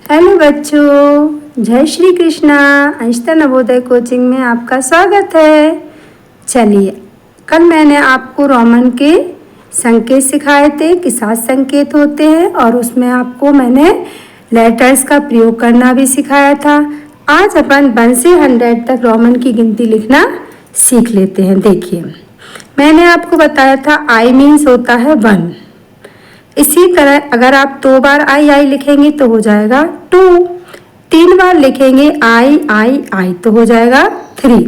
Hello बच्चों, जय Shri Krishna. Anshita Navodaya coaching में आपका स्वागत है। चलिए, कल मैंने आपको रोमन के संकेत सिखाए थे कि 7 संकेत होते हैं और उसमें आपको मैंने लेटर्स का प्रयोग करना भी सिखाया था। आज अपन 1 से 100 तक रोमन की गिनती लिखना सीख लेते हैं। देखिए, मैंने आपको बताया था आई मीन्स होता है 1। इसी तरह अगर आप 2 बार आई लिखेंगे तो हो जाएगा 2। 3 बार लिखेंगे आई तो हो जाएगा 3।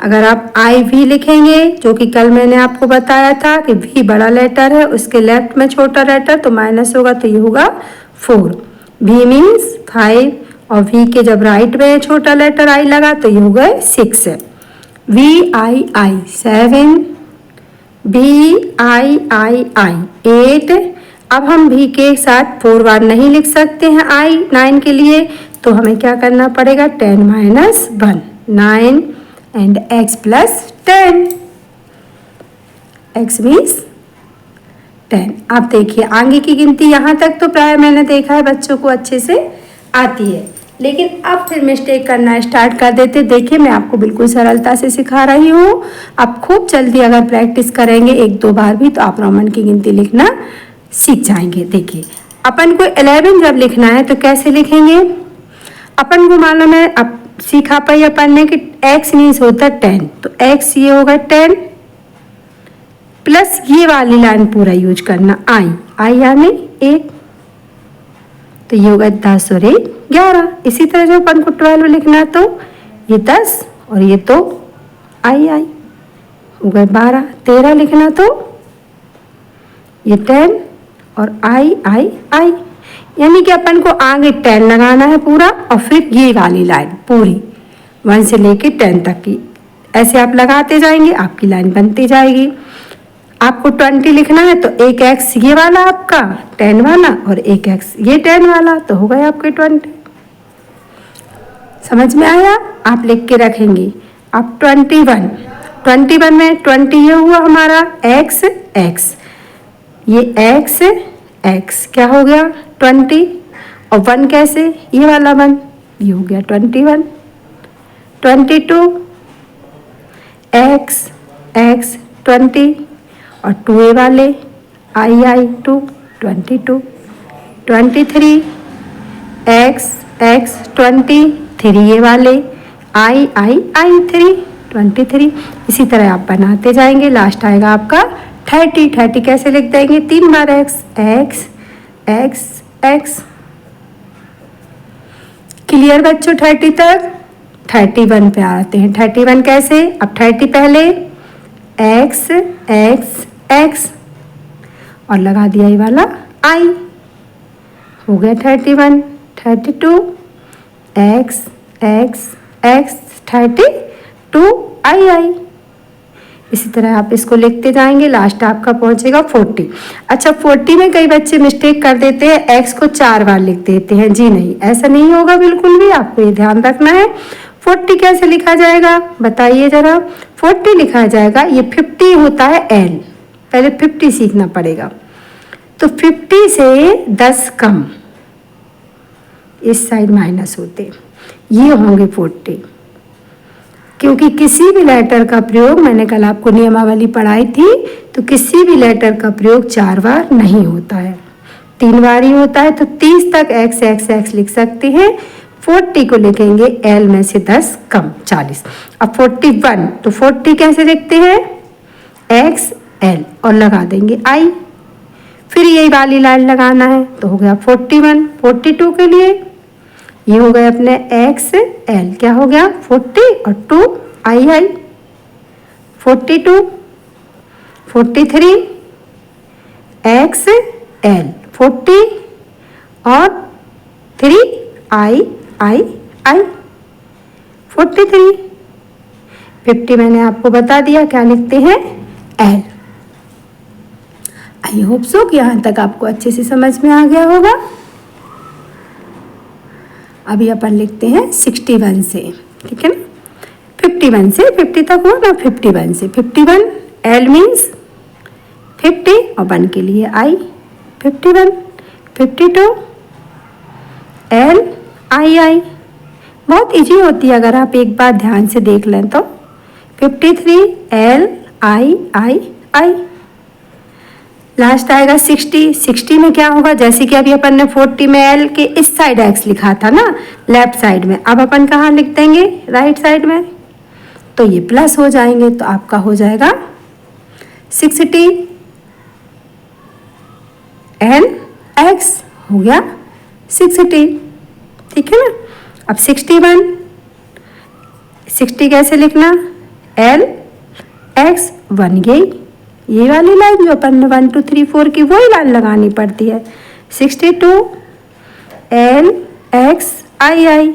अगर आप आई भी लिखेंगे, जो कि कल मैंने आपको बताया था कि भी बड़ा लेटर है, उसके लेफ्ट में छोटा लेटर तो माइनस होगा, तो ये होगा 4। भी मीन्स 5 और वी के जब राइट में छोटा लेटर आई लगा तो ये हो गए 6 है। VI 7, BI 8। अब हम भी के साथ 4 बार नहीं लिख सकते हैं आई 9 के लिए, तो हमें क्या करना पड़ेगा 10 minus 1 9 and x plus 10। x means 10। अब देखिए आगे की गिनती यहाँ तक तो प्राय मैंने देखा है बच्चों को अच्छे से आती है, लेकिन अब फिर मिस्टेक करना स्टार्ट कर देते। देखिए, मैं आपको बिल्कुल सरलता से सिखा रही हूँ। आप खूब जल्दी अगर प्रैक्टिस करेंगे 1-2 बार भी तो आप रोमन की गिनती लिखना सीख जाएंगे। देखिए, अपन को 11 जब लिखना है तो कैसे लिखेंगे? अपन को मालूम है, अब सीखा पाई अपन ने कि x मीन्स होता है 10, तो x ये होगा 10 प्लस ये वाली लाइन पूरा यूज करना आई यानी 1, तो ये होगा 10 और 1 11। इसी तरह जब अपन को 12 लिखना है तो ये 10 और ये तो आई हो गए 12। 13 लिखना तो ये 10 और आई यानी कि अपन को आगे 10 लगाना है पूरा और फिर ये वाली लाइन पूरी 1 से लेके 10 तक की ऐसे आप लगाते जाएंगे, आपकी लाइन बनती जाएगी। आपको 20 लिखना है तो एक x ये वाला आपका 10 वाला और एक x ये 10 वाला, तो हो गए आपके 20। समझ में आया? आप लिख के रखेंगे। अब 21 में 20 ये हुआ हमारा x ये x क्या हो गया 20 और 1 कैसे, ये वाला 1 ये हो गया 21। 22 x 20 और 2 वाले आई 2 22। 23 x 20 3 ये वाले आई 3 23। इसी तरह आप बनाते जाएंगे, लास्ट आएगा आपका 30 कैसे लिख देंगे? 3 बार x। क्लियर बच्चों? 30 तक। 31 पे आते हैं। 31 कैसे? अब 30 पहले x और लगा दिया ये वाला आई, हो गया 31। 32 x 32 आई। इसी तरह आप इसको लिखते जाएंगे, लास्ट आपका पहुंचेगा 40। अच्छा, 40 में कई बच्चे मिस्टेक कर देते हैं, x को 4 बार लिख देते हैं। जी नहीं, ऐसा नहीं होगा बिल्कुल भी, आपको ये ध्यान रखना है। 40 कैसे लिखा जाएगा बताइए जरा? 40 लिखा जाएगा, ये 50 होता है l, पहले 50 सीखना पड़ेगा। तो 50 से 10 कम इस साइड माइनस होते, ये होंगे 40। क्योंकि किसी भी लेटर का प्रयोग, मैंने कल आपको नियमावली पढ़ाई थी, तो किसी भी लेटर का प्रयोग 4 बार नहीं होता है, 3 बार ही होता है। तो 30 तक x लिख सकते हैं। 40 को लिखेंगे l में से 10 कम 40। अब 41 तो 40 कैसे लिखते हैं? x l और लगा देंगे i, फिर यही वाली लाइन लगाना है, तो हो गया 41। 42 के लिए ये हो गए अपने x l, क्या हो गया 40 और 2 आई 42। 43 x l 40 और 3 आई 43। 50 मैंने आपको बता दिया क्या लिखते हैं l। आई होप सो कि यहाँ तक आपको अच्छे से समझ में आ गया होगा। अभी अपन लिखते हैं 61 से, ठीक है ना? 51 से 50 तक हुआ ना, 51 से 51 l मीन्स 50 और 1 के लिए i 51। 52 l आई। बहुत इजी होती है अगर आप एक बार ध्यान से देख लें तो। 53 L I I I। Last आएगा 60। 60 में क्या होगा, जैसे कि अभी अपन ने 40 में L के इस साइड X लिखा था ना, लेफ्ट साइड में, अब अपन कहाँ लिख देंगे, राइट साइड में, तो ये प्लस हो जाएंगे, तो आपका हो जाएगा 60 L X हो गया 60। ठीक है ना। अब 61, 60 कैसे लिखना, L X बन गई ये वाली लाइन जो अपन ने 1 2 3 4 की वही लाइन लगानी पड़ती है। 62 L X I I।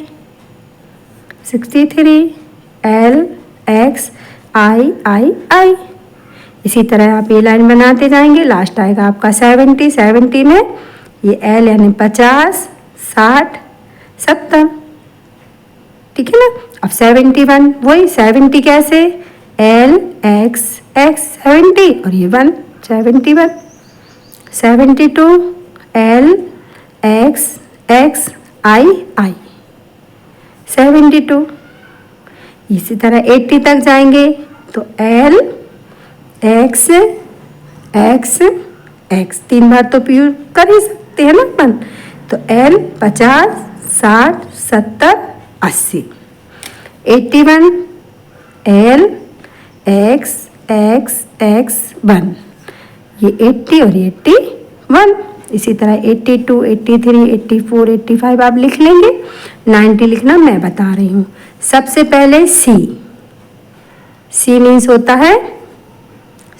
63 L X I I I। इसी तरह आप ये लाइन बनाते जाएंगे, लास्ट आएगा आपका 70। 70 में ये L यानी 50 60 70। ठीक है ना। अब 71 वही 70 कैसे, L X X 70 और ये 1 71। 72 L X X I I 72। इसी तरह 80 तक जाएंगे तो L X X X 3 बार तो प्यूर कर ही सकते हैं ना अपन, तो L 50 60 70 80। 81 L X X X 1 ये 80 और ये 81। इसी तरह 82 83 84 85 आप लिख लेंगे। 90 लिखना मैं बता रही हूँ। सबसे पहले C मीन्स होता है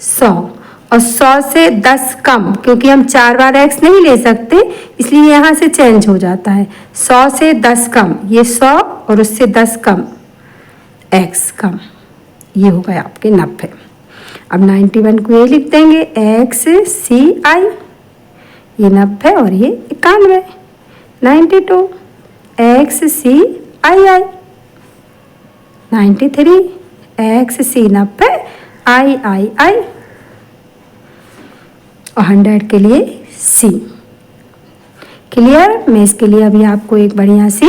100 और 100 से 10 कम, क्योंकि हम 4 बार X नहीं ले सकते इसलिए यहाँ से चेंज हो जाता है। 100 से 10 कम ये 100 और उससे 10 कम X कम, ये हो गए आपके 90। अब 91 को ये लिख देंगे X C I, ये 90 और ये 91। 92 X C I I। 93 X C 90 I I I। और 100 के लिए C। क्लियर। मैं इसके लिए अभी आपको एक बढ़िया सी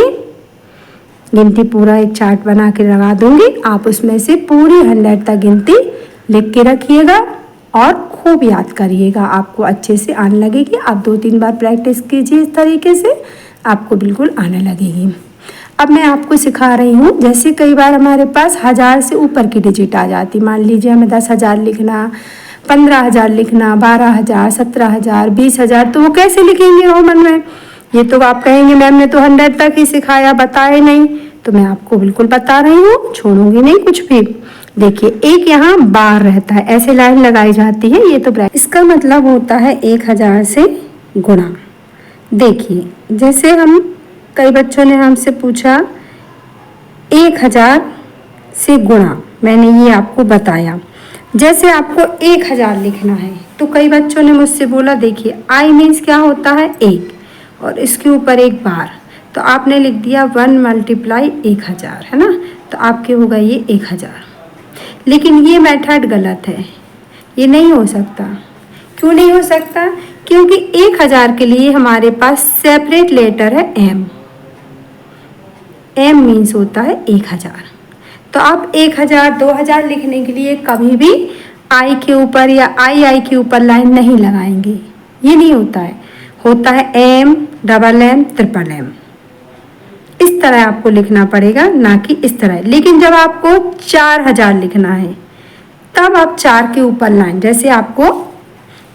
गिनती पूरा एक चार्ट बना के लगा दूंगी, आप उसमें से पूरी 100 तक गिनती लिख के रखिएगा और खूब याद करिएगा, आपको अच्छे से आने लगेगी। आप 2-3 बार प्रैक्टिस कीजिए, इस तरीके से आपको बिल्कुल आने लगेगी। अब मैं आपको सिखा रही हूँ, जैसे कई बार हमारे पास 1000 से ऊपर की डिजिट आ जाती, मान लीजिए हमें 10,000 लिखना, 15,000 लिखना, 12,000 17,000 20,000, तो वो कैसे लिखेंगे रोमन में। ये तो आप कहेंगे मैम ने तो 100 तक ही सिखाया, बताए नहीं, तो मैं आपको बिल्कुल बता रही हूँ, छोड़ूंगी नहीं कुछ भी। देखिए एक यहाँ बार रहता है, ऐसे लाइन लगाई जाती है, ये तो इसका मतलब होता है 1000 से गुणा। देखिए जैसे हम कई बच्चों ने हमसे पूछा 1000 से गुणा, मैंने ये आपको बताया। जैसे आपको 1000 लिखना है तो कई बच्चों ने मुझसे बोला देखिए आई मीन्स क्या होता है 1 और इसके ऊपर एक बार, तो आपने लिख दिया 1 मल्टीप्लाई 1000, है ना, तो आपके होगा ये 1000। लेकिन ये मेथड गलत है, ये नहीं हो सकता। क्यों नहीं हो सकता, क्योंकि 1000 के लिए हमारे पास सेपरेट लेटर है M। M मीन्स होता है 1000। तो आप 1000 2000 लिखने के लिए कभी भी I के ऊपर या I के ऊपर लाइन नहीं लगाएंगे, ये नहीं होता है। होता है M double M triple M, इस तरह आपको लिखना पड़ेगा, ना कि इस तरह। लेकिन जब आपको 4000 लिखना है तब आप 4 के ऊपर लाइन, जैसे आपको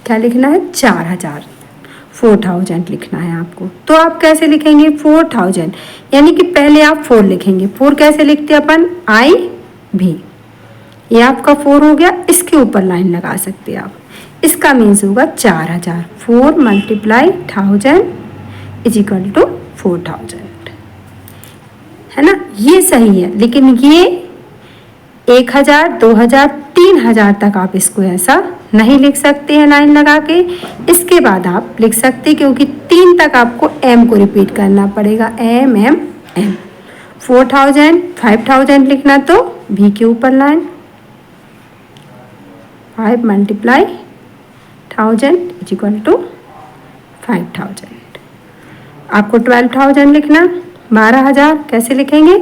क्या लिखना है 4000 4000 लिखना है आपको, तो आप कैसे लिखेंगे 4000, यानी कि पहले आप 4 लिखेंगे। 4 कैसे लिखते हैं अपन, I भी, ये आपका 4 हो गया, इसके ऊपर लाइन लगा सकते हैं आप, इसका मीन्स होगा 4000। 4 मल्टीप्लाई 1000 इज इक्वल टू 4000, है ना, ये सही है। लेकिन ये 1000 2000 3000 तक आप इसको ऐसा नहीं लिख सकते हैं लाइन लगा के। इसके बाद आप लिख सकते हैं, क्योंकि 3 तक आपको M को रिपीट करना पड़ेगा, M M M। 4000 5000 लिखना तो V के ऊपर line, 5 multiply 1000 is equal to 5000। आपको 12000 लिखना, 12,000 कैसे लिखेंगे?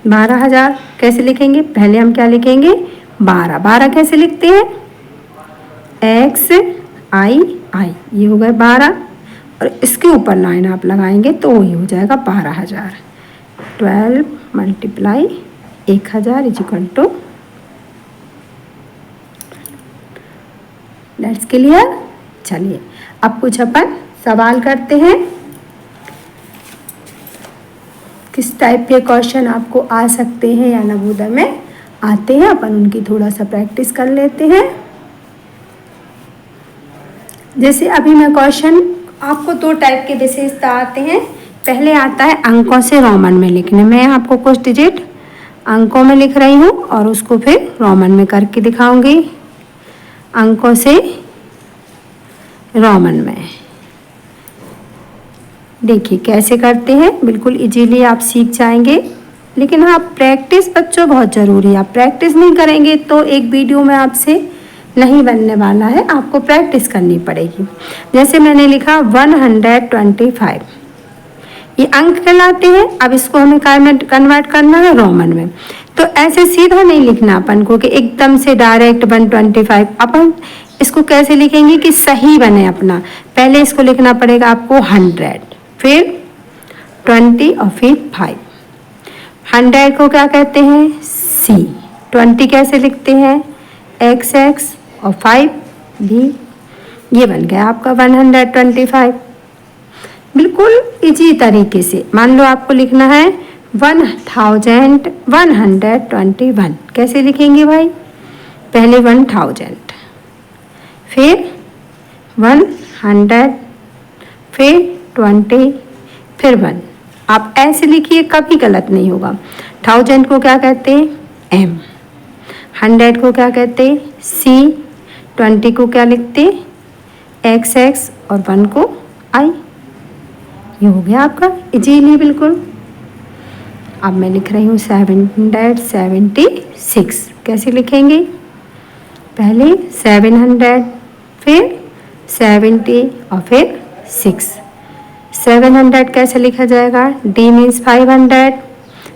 12,000 कैसे लिखेंगे? पहले हम क्या लिखेंगे? 12 कैसे लिखते हैं? एक्स आई आई, ये हो गए 12 और इसके ऊपर लाइन आप लगाएंगे तो वही हो जाएगा 12,000। 12 multiply 1,000 is equal to, that's clear. चलिए अब कुछ अपन सवाल करते हैं। किस टाइप के क्वेश्चन आपको आ सकते हैं या नवोदय में आते हैं, अपन उनकी थोड़ा सा प्रैक्टिस कर लेते हैं। जैसे अभी मैं क्वेश्चन, आपको 2 टाइप के विशेषता आते हैं। पहले आता है अंकों से रोमन में लिखने। मैं आपको कुछ डिजिट अंकों में लिख रही हूँ और उसको फिर रोमन में करके दिखाऊंगी। अंकों से रोमन में देखिए कैसे करते हैं, बिल्कुल इजीली आप सीख जाएंगे। लेकिन हाँ, प्रैक्टिस बच्चों बहुत ज़रूरी है। आप प्रैक्टिस नहीं करेंगे तो एक वीडियो में आपसे नहीं बनने वाला है, आपको प्रैक्टिस करनी पड़ेगी। जैसे मैंने लिखा 125, ये अंक कहलाते हैं। अब इसको हमें काय में कन्वर्ट करना है? रोमन में। तो ऐसे सीधा नहीं लिखना अपन को कि एकदम से डायरेक्ट 125। अपन इसको कैसे लिखेंगे कि सही बने अपना? पहले इसको लिखना पड़ेगा आपको 100, फिर 20 और फिर 5। 100 को क्या कहते हैं? C। 20 कैसे लिखते हैं? XX और 5 भी। ये बन गया आपका 125। बिल्कुल इजी तरीके से। मान लो आपको लिखना है 1121। कैसे लिखेंगे भाई? पहले 1000, फिर 100, फिर 20, फिर 1। आप ऐसे लिखिए, कभी गलत नहीं होगा। 1000 को क्या कहते हैं? M। 100 को क्या कहते हैं? C। 20 को क्या लिखते? XX और 1 को I। ये हो गया आपका इजीली बिल्कुल। अब मैं लिख रही हूँ 776। कैसे लिखेंगे? पहले 700, फिर 70 और फिर 6। 700 कैसे लिखा जाएगा? D मीन्स 500,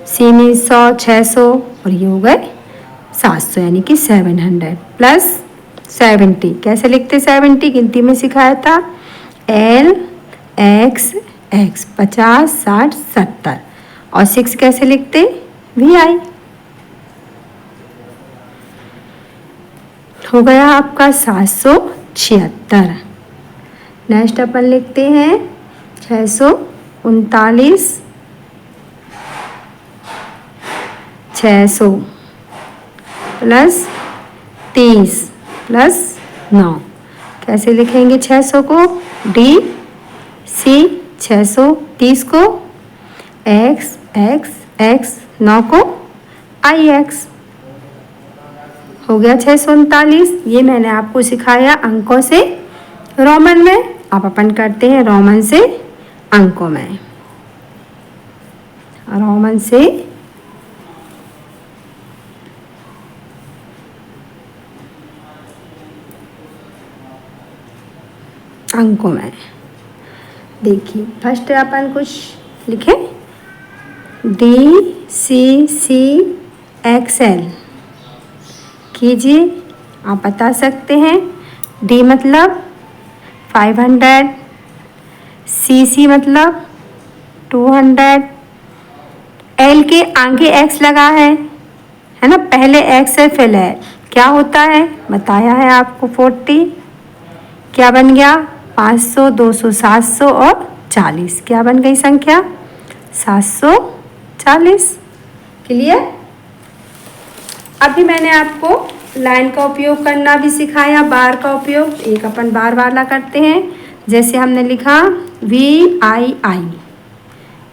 C मीन्स 100, 600 और ये हो गए 700, यानी कि 700 प्लस 70। कैसे लिखते? 70 गिनती में सिखाया था, L X X 50, 60, 70 और 6 कैसे लिखते? VI। हो गया आपका 776। नेक्स्ट अपन लिखते हैं 639, 600 प्लस 30 प्लस 9। कैसे लिखेंगे 600 को? D C 630 को X X X 9 को IX। हो गया 639। ये मैंने आपको सिखाया अंकों से रोमन में। अब अपन करते हैं रोमन से अंकों में। रोमन से अंकों में देखिए, फर्स्ट अपन कुछ लिखें DCCXL कीजिए। आप बता सकते हैं D मतलब 500, CC मतलब 200, L के आगे X लगा है ना? पहले X है फिर है, क्या होता है बताया है आपको 40। क्या बन गया? 500, 200, 700 और 40। क्या बन गई संख्या? 740। क्लियर? अभी मैंने आपको लाइन का उपयोग करना भी सिखाया, बार का उपयोग। एक अपन बार वाला करते हैं। जैसे हमने लिखा VII,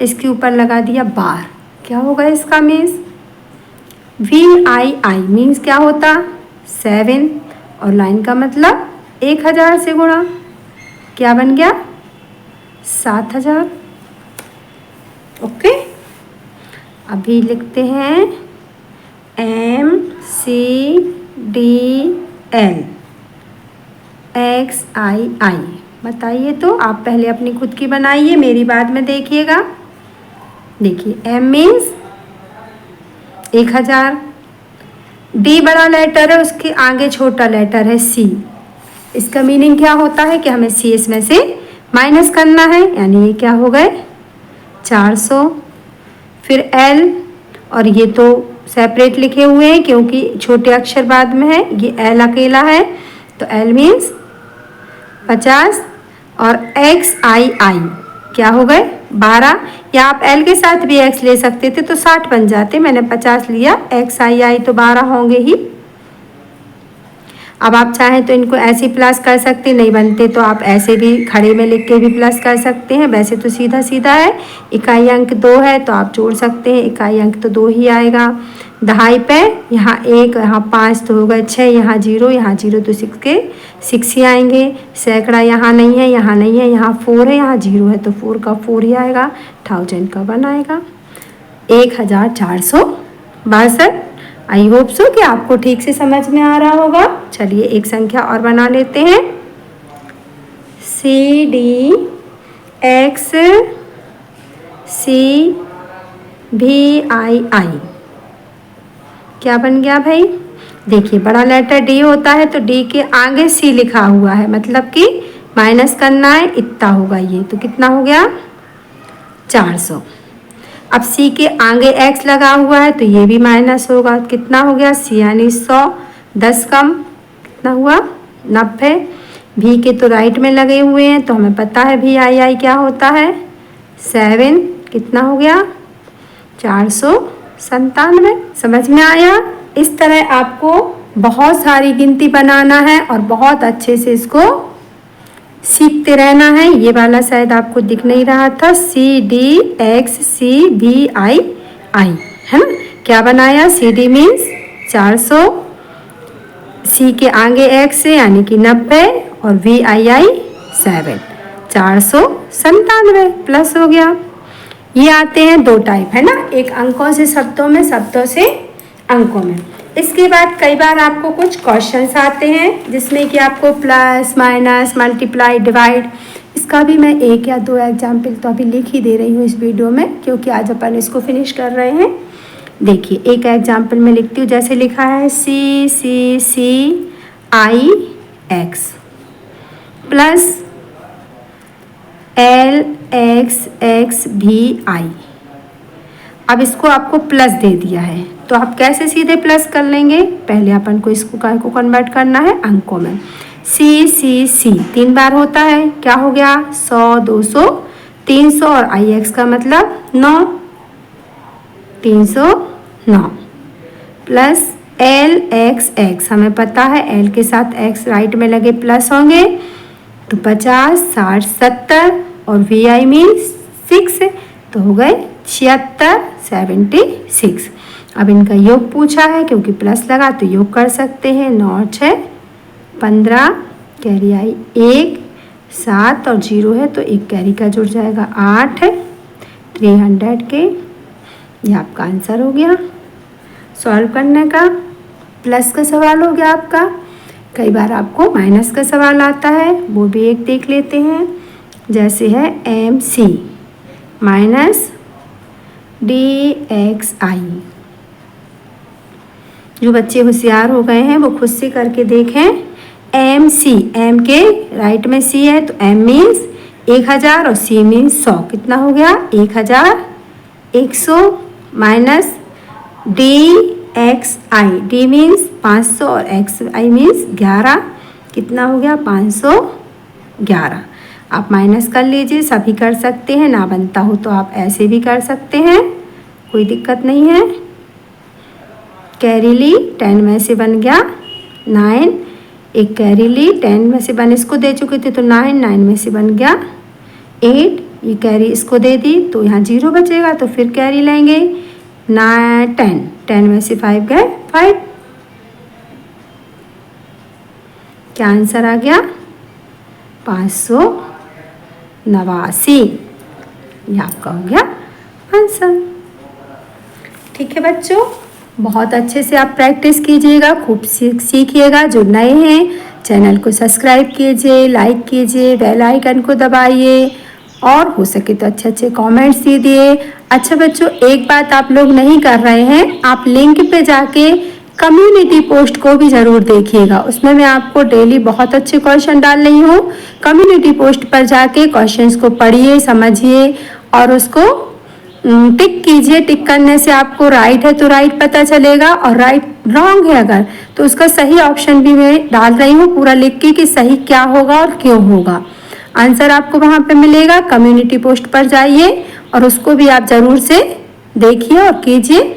इसके ऊपर लगा दिया बार। क्या होगा इसका मीन्स? VII मीन्स क्या होता? 7 और लाइन का मतलब 1000 से गुणा। क्या बन गया? 7000। ओके, अभी लिखते हैं MCDL XII। बताइए। तो आप पहले अपनी खुद की बनाइए, मेरी बाद में देखिएगा। देखिए M मीन्स 1000, D बड़ा लेटर है, उसके आगे छोटा लेटर है C। इसका मीनिंग क्या होता है कि हमें C इसमें से माइनस करना है, यानी ये क्या हो गए 400। फिर L, और ये तो सेपरेट लिखे हुए हैं क्योंकि छोटे अक्षर बाद में है, ये L अकेला है, तो L मीन्स 50। और XII क्या हो गए 12, या आप L के साथ भी X ले सकते थे तो 60 बन जाते, मैंने 50 लिया। XII तो 12 होंगे ही। अब आप चाहें तो इनको ऐसे ही प्लस कर सकते, नहीं बनते तो आप ऐसे भी खड़े में लिख के भी प्लस कर सकते हैं। वैसे तो सीधा सीधा है, इकाई अंक 2 है तो आप जोड़ सकते हैं, इकाई अंक तो 2 ही आएगा। दहाई पे यहाँ 1, यहाँ 5 तो हो गए 6, यहाँ 0, यहाँ 0 तो 6 के 6 ही आएंगे। सैकड़ा यहाँ नहीं है, यहाँ नहीं है, यहाँ 4 है, यहाँ 0 है तो 4 का 4 ही आएगा। 1000 का 1 आएगा। 1462। आई होप सो कि आपको ठीक से समझ में आ रहा होगा। चलिए एक संख्या और बना लेते हैं। CDXCVII क्या बन गया भाई? देखिए बड़ा लेटर D होता है तो D के आगे C लिखा हुआ है, मतलब कि माइनस करना है, इतना होगा ये, तो कितना हो गया 400। अब C के आगे X लगा हुआ है तो ये भी माइनस होगा, कितना हो गया C यानी 100, 10 कम कितना हुआ 90। V के तो राइट में लगे हुए हैं तो हमें पता है VII क्या होता है 7, कितना हो गया 497। समझ में आया? इस तरह आपको बहुत सारी गिनती बनाना है और बहुत अच्छे से इसको सीखते रहना है। ये वाला शायद आपको दिख नहीं रहा था, CDXCVII है ना। क्या बनाया? CD मीन्स 400, C के आगे X है यानी कि 90 और VII 7, 497 प्लस हो गया। ये आते हैं 2 टाइप है ना, एक अंकों से शब्दों में, शब्दों से अंकों में। इसके बाद कई बार आपको कुछ क्वेश्चंस आते हैं जिसमें कि आपको प्लस माइनस मल्टीप्लाई डिवाइड, इसका भी मैं 1 या 2 एग्जाम्पल तो अभी लिख ही दे रही हूँ इस वीडियो में, क्योंकि आज अपन इसको फिनिश कर रहे हैं। देखिए एक एग्जाम्पल मैं लिखती हूँ, जैसे लिखा है CCCIX प्लस LXXVI। अब इसको आपको प्लस दे दिया है तो आप कैसे सीधे प्लस कर लेंगे? पहले अपन को इसको को कन्वर्ट करना है अंकों में। CCC 3 बार होता है, क्या हो गया 100, 200, 300 और IX का मतलब 9, 309 प्लस LXX, हमें पता है L के साथ X राइट में लगे प्लस होंगे तो 50, 60, 70 और VI मीन्स 6 तो हो गए 76, 76। अब इनका योग पूछा है, क्योंकि प्लस लगा तो योग कर सकते हैं। 9 6 15, कैरी आई 1, 7 और 0 है तो 1 कैरी का जुड़ जाएगा 8, 300 के। ये आपका आंसर हो गया सॉल्व करने का। प्लस का सवाल हो गया आपका। कई बार आपको माइनस का सवाल आता है, वो भी एक देख लेते हैं। जैसे है MC माइनस DXI। जो बच्चे होशियार हो गए हैं वो खुद से करके देखें। MC, M के राइट में C है तो M मीन्स 1000 और C मीन्स 100, कितना हो गया 1100 माइनस DXI, D मीन्स 500 और XI मीन्स 11, कितना हो गया 511। आप माइनस कर लीजिए, सभी कर सकते हैं, ना बनता हो तो आप ऐसे भी कर सकते हैं, कोई दिक्कत नहीं है। कैरी ली 10 में से बन गया 9, एक कैरी ली 10 में से 1 इसको दे चुके थे तो 9, 9 में से बन गया 8, ये कैरी इसको दे दी तो यहाँ 0 बचेगा तो फिर कैरी लेंगे 9, 10, 10 में से 5 गए 5। क्या आंसर आ गया 589। ये आपका हो गया आंसर। ठीक है बच्चों, बहुत अच्छे से आप प्रैक्टिस कीजिएगा, खूब सीखिएगा। जो नए हैं चैनल को सब्सक्राइब कीजिए, लाइक कीजिए, बेल आइकन को दबाइए और हो सके तो अच्छे अच्छे कमेंट्स दीजिए। अच्छा बच्चों, एक बात आप लोग नहीं कर रहे हैं, आप लिंक पे जाके कम्युनिटी पोस्ट को भी ज़रूर देखिएगा। उसमें मैं आपको डेली बहुत अच्छे क्वेश्चन डाल रही हूँ। कम्युनिटी पोस्ट पर जाके क्वेश्चंस को पढ़िए, समझिए और उसको टिक कीजिए। टिक करने से आपको राइट है तो राइट पता चलेगा और राइट रॉन्ग है अगर तो उसका सही ऑप्शन भी मैं डाल रही हूँ पूरा लिख के कि सही क्या होगा और क्यों होगा। आंसर आपको वहाँ पे मिलेगा। कम्युनिटी पोस्ट पर जाइए और उसको भी आप ज़रूर से देखिए और कीजिए।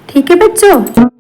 ठीक है बच्चों।